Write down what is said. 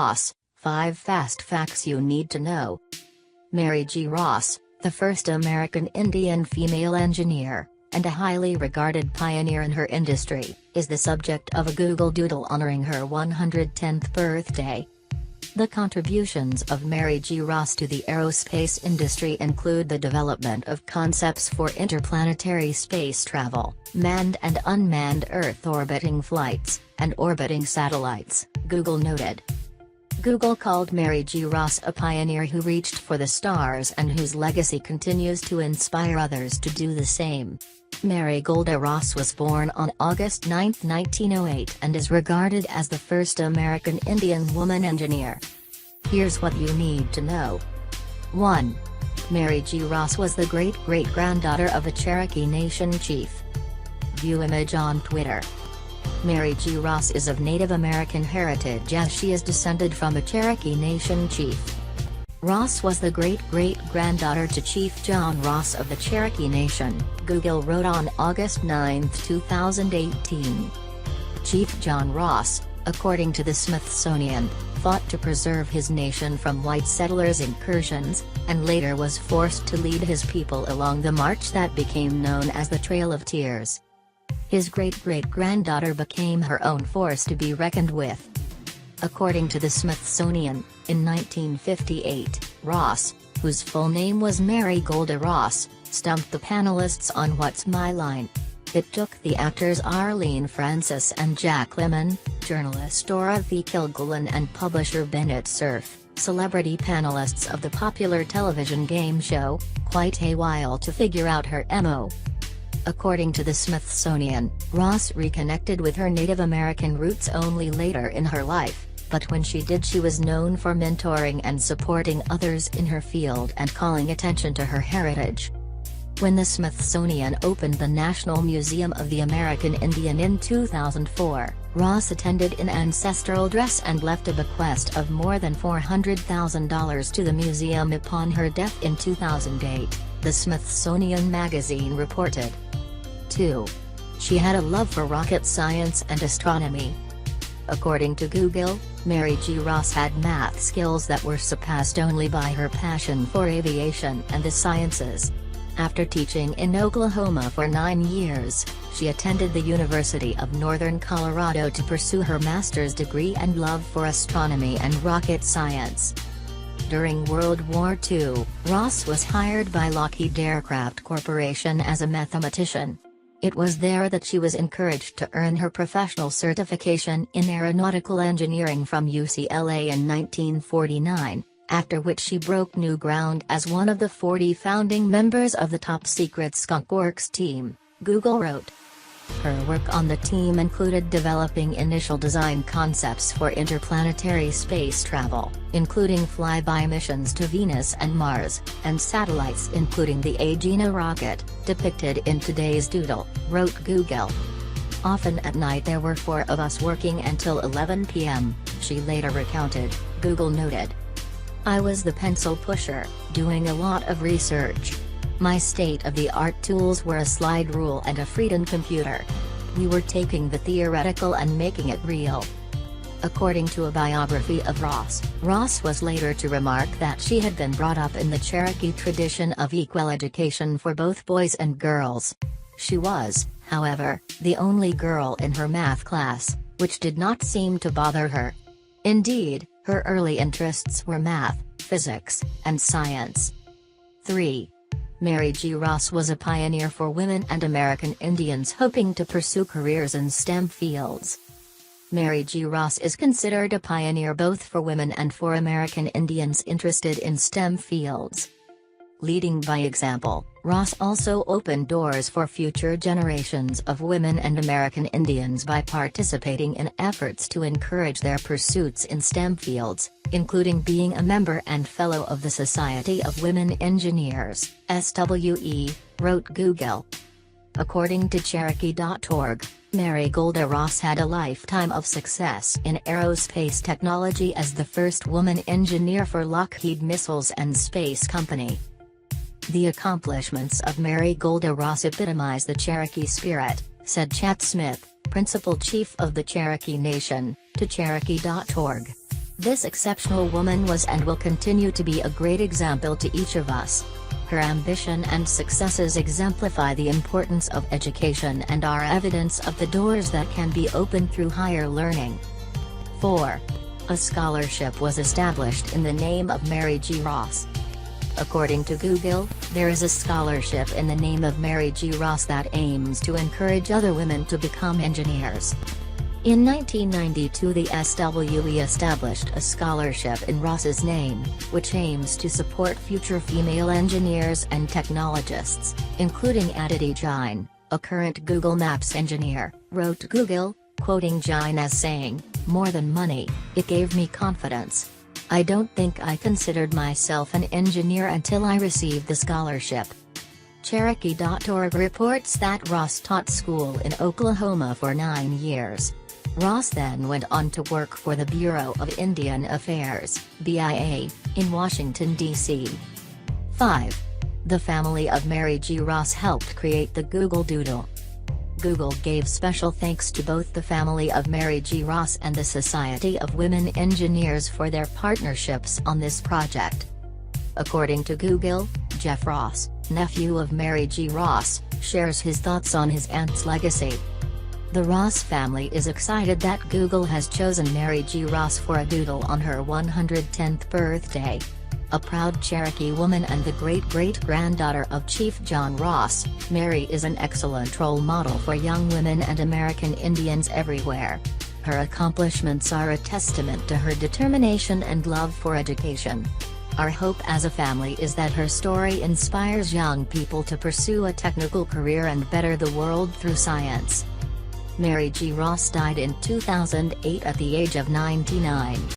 Ross, 5 Fast Facts You Need to Know. Mary G. Ross, the first American Indian female engineer, and a highly regarded pioneer in her industry, is the subject of a Google Doodle honoring her 110th birthday. The contributions of Mary G. Ross to the aerospace industry include the development of concepts for interplanetary space travel, manned and unmanned Earth orbiting flights, and orbiting satellites, Google noted. Google called Mary G. Ross a pioneer who reached for the stars and whose legacy continues to inspire others to do the same. Mary Golda Ross was born on August 9, 1908 and is regarded as the first American Indian woman engineer. Here's what you need to know. 1. Mary G. Ross was the great-great-granddaughter of a Cherokee Nation chief. View image on Twitter. Mary G. Ross is of Native American heritage as she is descended from a Cherokee Nation chief. Ross was the great-great-granddaughter to Chief John Ross of the Cherokee Nation, Google wrote on August 9, 2018. Chief John Ross, according to the Smithsonian, fought to preserve his nation from white settlers' incursions, and later was forced to lead his people along the march that became known as the Trail of Tears. His great-great-granddaughter became her own force to be reckoned with. According to the Smithsonian, in 1958, Ross, whose full name was Mary Golda Ross, stumped the panelists on What's My Line? It took the actors Arlene Francis and Jack Lemmon, journalist Dorothy Kilgallen and publisher Bennett Cerf, celebrity panelists of the popular television game show, quite a while to figure out her MO. According to the Smithsonian, Ross reconnected with her Native American roots only later in her life, but when she did she was known for mentoring and supporting others in her field and calling attention to her heritage. When the Smithsonian opened the National Museum of the American Indian in 2004, Ross attended in ancestral dress and left a bequest of more than $400,000 to the museum upon her death in 2008, the Smithsonian Magazine reported. 2. She had a love for rocket science and astronomy. According to Google, Mary G. Ross had math skills that were surpassed only by her passion for aviation and the sciences. After teaching in Oklahoma for 9 years, she attended the University of Northern Colorado to pursue her master's degree and love for astronomy and rocket science. During World War II, Ross was hired by Lockheed Aircraft Corporation as a mathematician. It was there that she was encouraged to earn her professional certification in aeronautical engineering from UCLA in 1949, after which she broke new ground as one of the 40 founding members of the top-secret Skunk Works team, Google wrote. Her work on the team included developing initial design concepts for interplanetary space travel, including flyby missions to Venus and Mars, and satellites including the Agena rocket, depicted in today's doodle, wrote Google. Often at night there were 4 of us working until 11 p.m., she later recounted, Google noted. I was the pencil pusher, doing a lot of research. My state-of-the-art tools were a slide rule and a Freedom computer. We were taking the theoretical and making it real. According to a biography of Ross, Ross was later to remark that she had been brought up in the Cherokee tradition of equal education for both boys and girls. She was, however, the only girl in her math class, which did not seem to bother her. Indeed, her early interests were math, physics, and science. 3. Mary G. Ross was a pioneer for women and American Indians hoping to pursue careers in STEM fields. Mary G. Ross is considered a pioneer both for women and for American Indians interested in STEM fields. Leading by example, Ross also opened doors for future generations of women and American Indians by participating in efforts to encourage their pursuits in STEM fields, including being a member and fellow of the Society of Women Engineers, SWE, wrote Google. According to Cherokee.org, Mary Golda Ross had a lifetime of success in aerospace technology as the first woman engineer for Lockheed Missiles and Space Company. The accomplishments of Mary Golda Ross epitomize the Cherokee spirit, said Chat Smith, principal chief of the Cherokee Nation, to Cherokee.org. This exceptional woman was and will continue to be a great example to each of us. Her ambition and successes exemplify the importance of education and are evidence of the doors that can be opened through higher learning. 4. A scholarship was established in the name of Mary G. Ross. According to Google, there is a scholarship in the name of Mary G. Ross that aims to encourage other women to become engineers. In 1992, the SWE established a scholarship in Ross's name, which aims to support future female engineers and technologists, including Aditi Jain, a current Google Maps engineer, wrote Google, quoting Jain as saying, "More than money, it gave me confidence. I don't think I considered myself an engineer until I received the scholarship." Cherokee.org reports that Ross taught school in Oklahoma for 9 years. Ross then went on to work for the Bureau of Indian Affairs, BIA, in Washington, D.C. 5. The family of Mary G. Ross helped create the Google Doodle. Google gave special thanks to both the family of Mary G. Ross and the Society of Women Engineers for their partnerships on this project. According to Google, Jeff Ross, nephew of Mary G. Ross, shares his thoughts on his aunt's legacy. The Ross family is excited that Google has chosen Mary G. Ross for a doodle on her 110th birthday. A proud Cherokee woman and the great-great-granddaughter of Chief John Ross, Mary is an excellent role model for young women and American Indians everywhere. Her accomplishments are a testament to her determination and love for education. Our hope as a family is that her story inspires young people to pursue a technical career and better the world through science. Mary G. Ross died in 2008 at the age of 99.